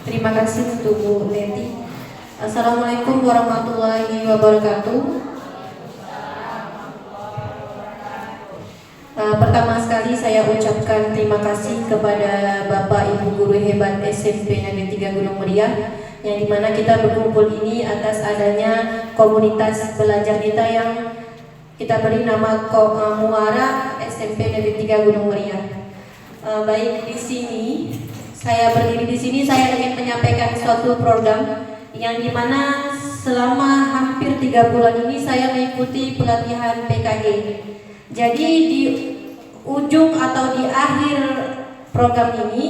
Terima kasih untuk Bu Leti. Assalamualaikum warahmatullahi wabarakatuh. Pertama sekali saya ucapkan terima kasih kepada Bapak Ibu Guru Hebat SMP Negeri 3 Gunung Meriah, yang dimana kita berkumpul ini atas adanya komunitas belajar kita yang kita beri nama Muara SMP Negeri 3 Gunung Meriah. Baik, di sini saya berdiri di sini, saya ingin menyampaikan suatu program yang dimana selama hampir 3 bulan ini saya mengikuti pelatihan PKG. Jadi di ujung atau di akhir program ini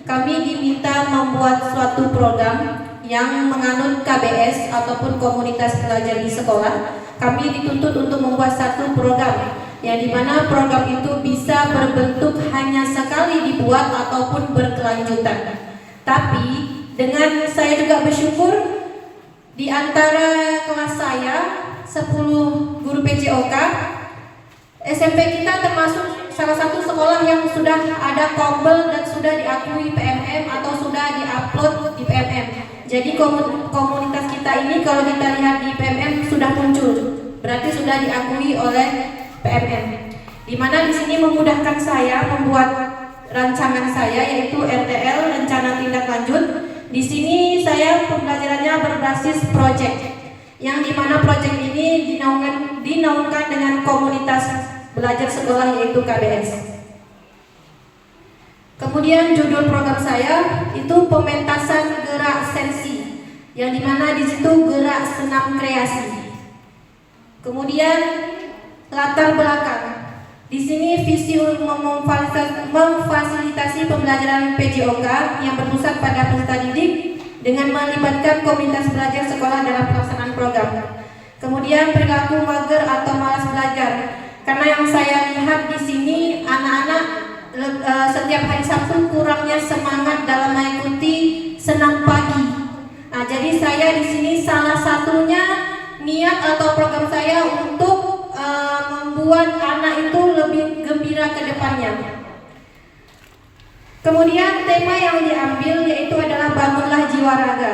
kami diminta membuat suatu program yang menganut KBS ataupun komunitas belajar di sekolah. Kami dituntut untuk membuat satu program yang dimana program itu bisa berbentuk hanya sekali dibuat ataupun berkelanjutan. Tapi dengan saya juga bersyukur di antara kelas saya 10 guru PJOK, SMP kita termasuk salah satu sekolah yang sudah ada kompel dan sudah diakui PMM atau sudah diupload di PMM. Jadi komunitas kita ini kalau kita lihat di PMM sudah muncul, berarti sudah diakui oleh PMM. Dimana di sini memudahkan saya membuat rancangan saya, yaitu RTL rencana tindak lanjut. Di sini saya pembelajarannya berbasis project, yang dimana project ini dinaungkan dengan komunitas belajar sekolah yaitu KBS. Kemudian judul program saya itu pementasan gerak sensi, yang dimana di situ gerak senam kreasi. Kemudian latar belakang. Di sini visi memfasilitasi pembelajaran PJOK yang berpusat pada peserta didik dengan melibatkan komunitas belajar sekolah dalam pelaksanaan program. Kemudian perilaku mager atau malas belajar. Karena yang saya lihat di sini anak-anak setiap hari Sabtu kurangnya semangat dalam mengikuti senam pagi. Nah, jadi saya di sini salah satunya niat atau program saya untuk membuat anak itu lebih gembira ke depannya. Kemudian tema yang diambil yaitu adalah bangunlah jiwa raga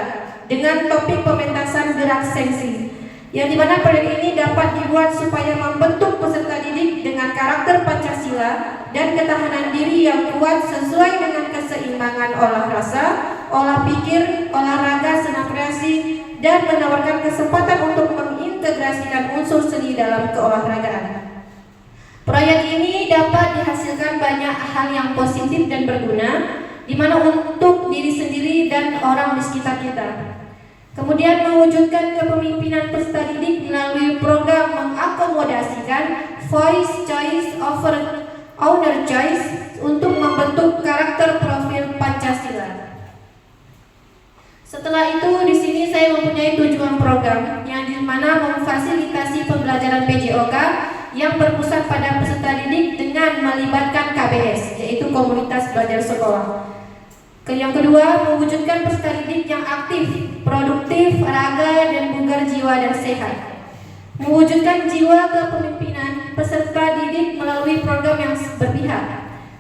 dengan topik pementasan gerak sensi, yang dimana proyek ini dapat dibuat supaya membentuk peserta didik dengan karakter Pancasila dan ketahanan diri yang kuat sesuai dengan keseimbangan olah rasa, olah pikir, olahraga, senam kreasi, dan menawarkan kesempatan untuk mengintegrasikan unsur seni dalam keolahragaan. Proyek ini dapat dihasilkan banyak hal yang positif dan berguna, di mana untuk diri sendiri dan orang di sekitar kita. Kemudian mewujudkan kepemimpinan peserta didik melalui program mengakomodasikan voice choice over owner choice untuk membentuk karakter profil Pancasila. Setelah itu di sini saya mempunyai tujuan program yang dimana memfasilitasi pembelajaran PJOK yang berpusat pada peserta didik dengan melibatkan KBS, yaitu komunitas belajar sekolah. Yang kedua, mewujudkan peserta didik yang aktif, produktif, raga, dan bugar jiwa dan sehat. Mewujudkan jiwa kepemimpinan peserta didik melalui program yang berpihak.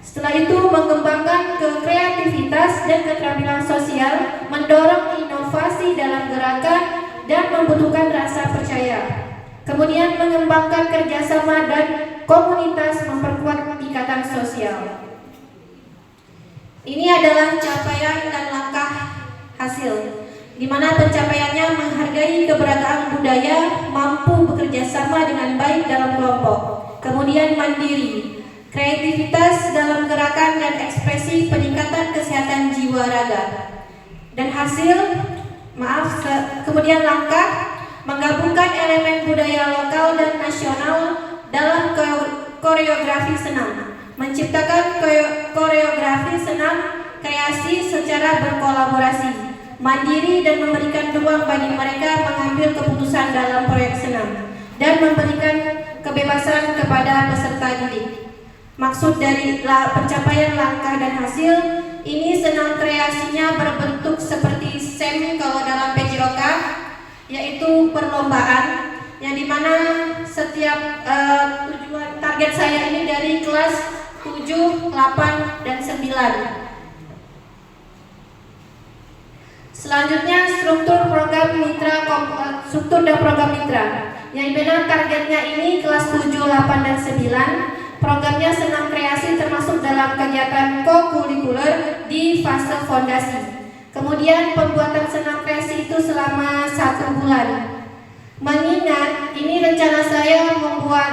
Setelah itu, mengembangkan kreativitas dan keterampilan sosial, mendorong inovasi dalam gerakan, dan membutuhkan rasa percaya. Kemudian mengembangkan kerjasama dan komunitas, memperkuat ikatan sosial. Ini adalah capaian dan langkah hasil, di mana pencapaiannya menghargai keberagaman budaya, mampu bekerja sama dengan baik dalam kelompok, kemudian mandiri, kreativitas dalam gerakan dan ekspresi, peningkatan kesehatan jiwa raga. Dan hasil, kemudian langkah menggabungkan elemen budaya lokal dan nasional dalam koreografi senam, menciptakan koreografi senam kreasi secara berkolaborasi, mandiri dan memberikan ruang bagi mereka mengambil keputusan dalam proyek senam, dan memberikan kebebasan kepada peserta didik. Maksud dari pencapaian langkah dan hasil ini, senam kreasinya berbentuk seperti SEM kalau dalam PJOK, yaitu perlombaan, yang dimana setiap tujuan target saya ini dari kelas 7, 8, dan 9. Selanjutnya struktur program mitra, struktur dan program mitra. Yang benar targetnya ini kelas 7, 8, dan 9. Programnya senam kreasi termasuk dalam kegiatan co-kurikuler di fase fondasi. Kemudian pembuatan senam kreasi itu selama 1 bulan. Mengingat ini rencana saya membuat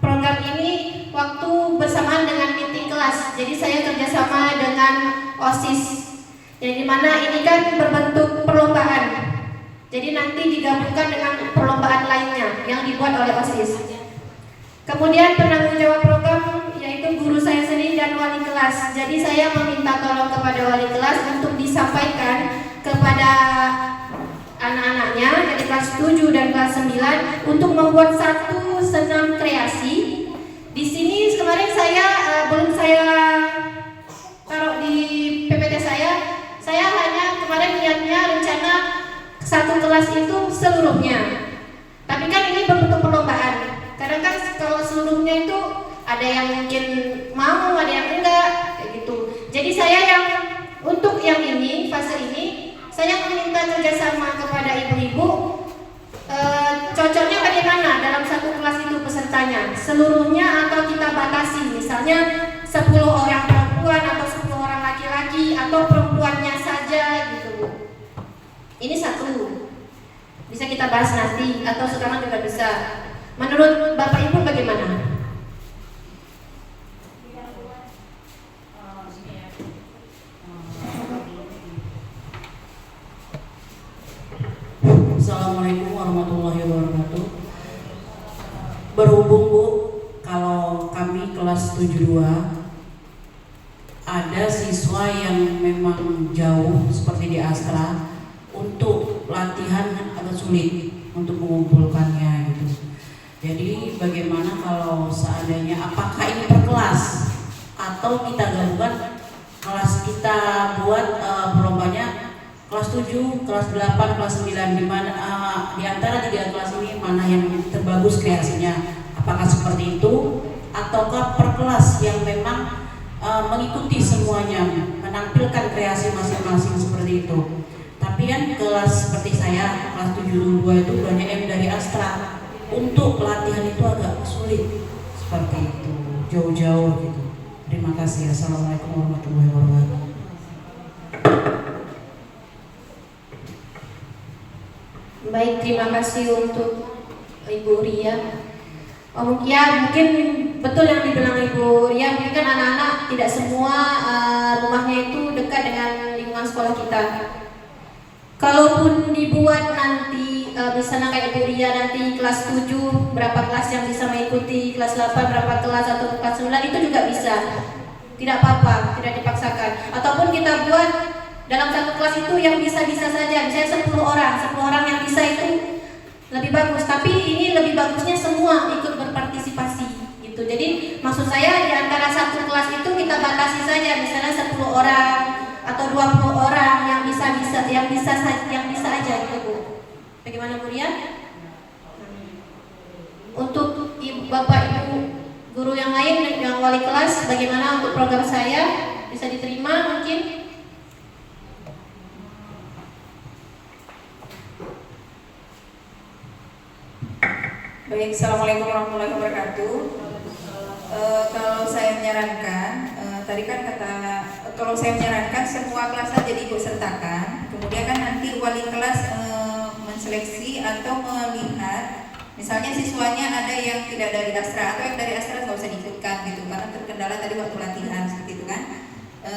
program ini waktu bersamaan dengan meeting kelas. Jadi saya kerjasama dengan OSIS. Yang dimana ini kan berbentuk perlombaan. Jadi nanti digabungkan dengan perlombaan lainnya yang dibuat oleh OSIS. Kemudian penanggung jawab program yaitu guru saya sendiri dan wali kelas. Jadi saya meminta tolong kepada wali kelas untuk disampaikan kepada anak-anaknya dari kelas 7 dan kelas 9 untuk membuat satu senam kreasi. Di sini kemarin belum saya taruh di PPT saya hanya kemarin niatnya rencana satu kelas itu seluruhnya. Tapi kan ini berbentuk perlombaan. Kadang kan kalau seluruhnya itu ada yang mungkin mau, ada yang enggak, kayak gitu. Jadi saya untuk yang ini, fase ini, saya meminta kerjasama kepada ibu-ibu. Cocoknya bagaimana dalam satu kelas itu pesertanya? Seluruhnya atau kita batasi, misalnya 10 orang perempuan atau 10 orang laki-laki atau perempuannya saja gitu, Bu. Ini satu. Bisa kita bahas nanti atau sekarang juga bisa. Menurut Bapak Ibu bagaimana? Assalamualaikum warahmatullahi wabarakatuh. Berhubung Bu, kalau kami kelas 72 ada siswa yang memang jauh seperti di Astra, untuk latihan agak sulit untuk mengumpulkannya gitu. Jadi bagaimana kalau seandainya apakah ini per kelas atau kita gabungkan kelas kita buat perlombanya kelas 7, kelas 8, kelas 9 di mana di antara 3 kelas ini mana yang terbagus kreasinya? Apakah seperti itu ataukah per kelas yang memang mengikuti semuanya, menampilkan kreasi masing-masing seperti itu? Tapi kan kelas seperti saya kelas 72 itu banyak yang dari Astra. Untuk latihan itu agak sulit seperti itu, jauh-jauh gitu. Terima kasih. Assalamualaikum warahmatullahi wabarakatuh. Baik, terima kasih untuk Ibu Ria. Mungkin betul yang dibilang Ibu Ria, mungkin kan anak-anak tidak semua rumahnya itu dekat dengan lingkungan sekolah kita. Kalaupun dibuat nanti misalnya kayak Ibu Ria nanti kelas 7 berapa kelas yang bisa mengikuti, kelas 8 berapa kelas atau kelas 9 itu juga bisa. Tidak apa-apa, tidak dipaksakan. Ataupun kita buat dalam satu kelas itu yang bisa-bisa saja, misalnya 10 orang yang bisa itu lebih bagus. Tapi ini lebih bagusnya semua ikut berpartisipasi gitu. Jadi maksud saya di antara satu kelas itu kita batasi saja, misalnya 10 orang atau 20 orang yang bisa aja gitu, Bu. Bagaimana Bu Ria? Untuk Bapak Ibu guru yang lain, yang wali kelas, bagaimana untuk program saya? Bisa diterima mungkin? Baik, Assalamualaikum warahmatullahi wabarakatuh. Kalau saya menyarankan, tadi kan kalau saya menyarankan semua kelas jadi ikut sertakan. Kemudian kan nanti wali kelas menseleksi atau melihat, misalnya siswanya ada yang tidak dari Astra atau yang dari Astra nggak usah diikutkan gitu, karena terkendala tadi waktu latihan seperti itu kan.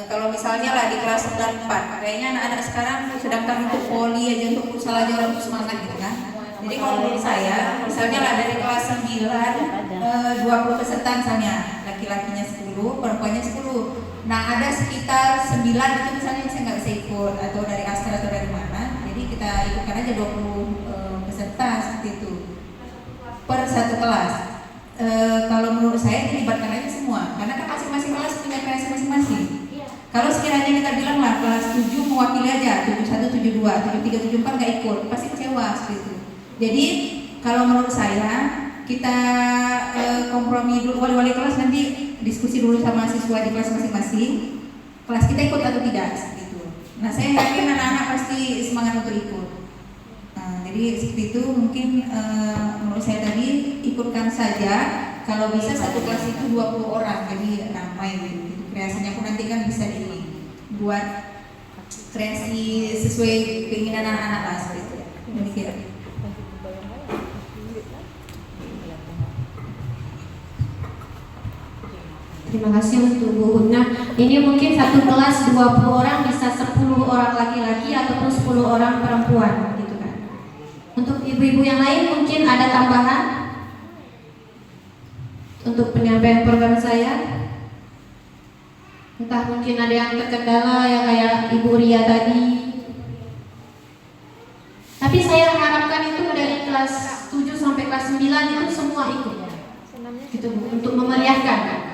Kalau misalnya lah di kelas 94, kayaknya anak-anak sekarang sedangkan untuk poli aja, untuk futsal aja orang semangat gitu kan. Jadi kalau menurut saya, misalnya lah dari kelas 9 20 peserta misalnya, laki-lakinya 10, perempuannya 10. Nah ada sekitar 9 itu misalnya saya nggak bisa ikut, atau dari Astra atau dari mana. Jadi kita ikutkan aja 20 peserta seperti itu per satu kelas. Kalau menurut saya dilibatkan aja semua, karena kan masing-masing kelas punya kreasi masing-masing. Kalau sekiranya kita bilang lah kelas 7 mewakili aja 71, 72, 73, 74 nggak ikut, pasti kecewa seperti itu. Jadi kalau menurut saya kita kompromi dulu, wali-wali kelas nanti diskusi dulu sama siswa di kelas masing-masing, kelas kita ikut atau tidak gitu. Nah, saya yakin anak-anak pasti semangat untuk ikut. Nah, jadi seperti itu mungkin menurut saya tadi ikutkan saja. Kalau bisa satu kelas itu 20 orang, jadi ramai gitu. Kreasinya pun nanti kan bisa dibuat kreasi sesuai keinginan anak-anak lah seperti itu. Demikian. Terima kasih untuk Bu Hudna. Ini mungkin satu kelas 20 orang bisa 10 orang laki-laki ataupun 10 orang perempuan gitu kan. Untuk ibu-ibu yang lain mungkin ada tambahan untuk penyampaian program saya. Entah mungkin ada yang terkendala ya kayak Ibu Ria tadi. Tapi saya harapkan itu dari kelas 7 sampai kelas 9 itu semua ikut. Gitu Bu, untuk memeriahkan.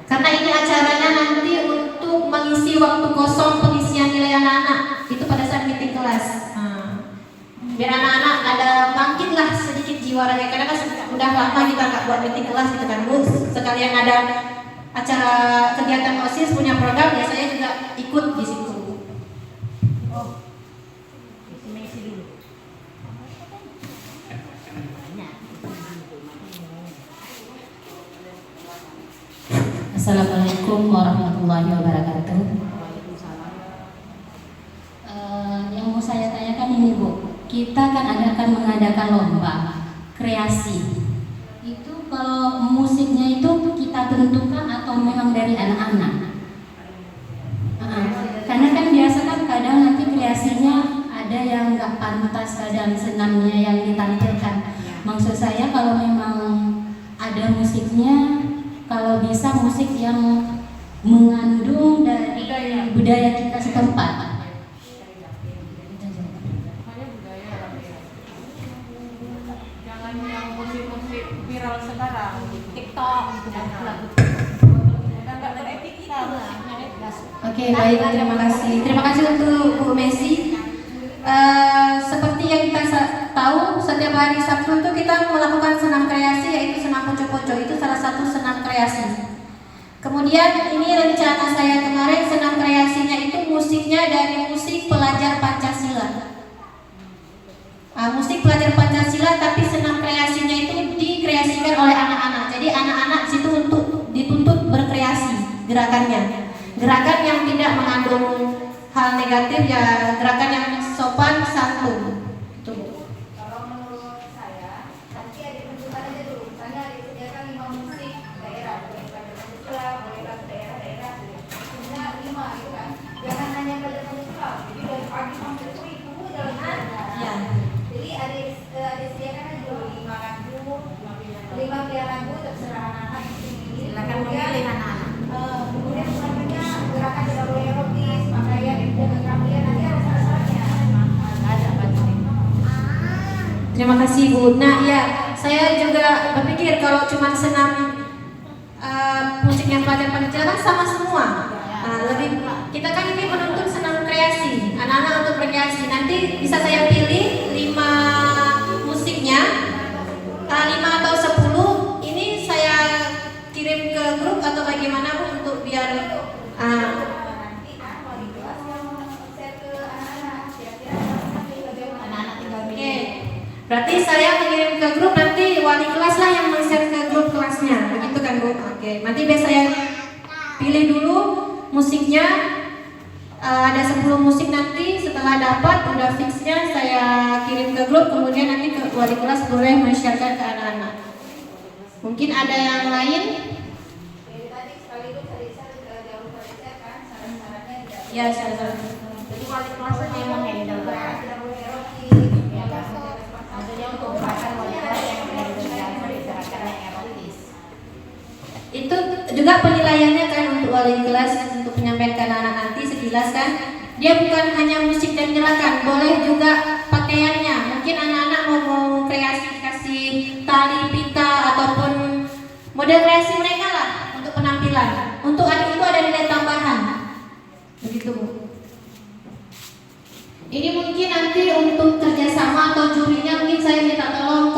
Karena ini acaranya nanti untuk mengisi waktu kosong pengisian nilai anak-anak itu pada saat meeting kelas. Biar anak-anak ada bangkitlah sedikit jiwa raga, karena kan udah lama kita nggak buat meeting kelas gitu kan Bu. Sekalian ada acara kegiatan OSIS punya program ya saya juga ikut di situ. Assalamualaikum warahmatullahi wabarakatuh. Yang mau saya tanyakan ini Bu, kita kan akan mengadakan lomba kreasi. Itu kalau musiknya itu kita tentukan atau memang dari anak-anak? Karena kan biasa kan kadang nanti kreasinya ada yang nggak pantas, kadang senamnya yang ditampilkan. Maksud saya kalau memang ada musiknya, kalau bisa musik yang mengandung dari budaya kita setempat. Jangan yang musik-musik viral sekarang, TikTok, nggak beretika. Oke, baik, terima kasih. Terima kasih untuk Bu Messi. Seperti yang kita tahu, setiap hari Sabtu itu kita melakukan senam kreasi, yaitu senam poco-poco. Itu salah satu senam kreasi. Kemudian ini rencana saya kemarin, senam kreasinya itu musiknya dari musik pelajar Pancasila. Musik pelajar Pancasila, tapi senam kreasinya itu dikreasikan oleh anak-anak. Jadi anak-anak situ untuk dituntut berkreasi gerakannya. Gerakan yang tidak mengandung hal negatif, ya gerakan yang sopan santun. Kalau menurut saya, nanti ada tentukan aja dulu. Misalnya disediakan 5 musik daerah, boleh pada Pancasila, boleh pada daerah-daerah. Sebenarnya 5 itu kan. Jangan hanya pada Pancasila. Jadi dari pagi sampai sore itu jalan-jalan. Ya. Jadi ada disediakan aja dulu 5 lagu, 5 pilihan lagu terserah anak-anak. Silakan memilih anak-anak. Kemudian selanjutnya gerakan tidak boleh erotis, pakaian yang tidak kerampian, nanti ada salah-salahnya. Terima kasih Bu. Nah ya, saya juga berpikir kalau cuma senam musik yang pelajar Pancasila kan sama semua. Lebih kita kan ini menuntut senam kreasi, anak-anak untuk berkreasi. Nanti bisa saya pilih 5 musiknya, 5 atau 10. Ini saya kirim ke grup atau bagaimana Bu untuk biar berarti saya mengirim ke grup, nanti wali kelas lah yang men-share ke grup kelasnya, begitu kan Bu? Oke, nanti biar saya pilih dulu musiknya, ada 10 musik nanti setelah dapat udah fixnya saya kirim ke grup, kemudian nanti ke wali kelas boleh men-sharekan ke anak-anak. Mungkin ada yang lain? Ya, saran. Jadi wali kelas memang handle Itu juga penilaiannya kan untuk wali kelas, untuk menyampaikan anak nanti sekilas kan, dia bukan hanya musik dan gerakan, boleh juga pakaiannya. Mungkin anak-anak mau kreasi kasih tali pita ataupun model kreasi mereka lah untuk penampilan. Untuk adik itu ada nilai tambahan, begitu Bu. Ini mungkin nanti untuk kerjasama atau jurinya mungkin saya minta tolong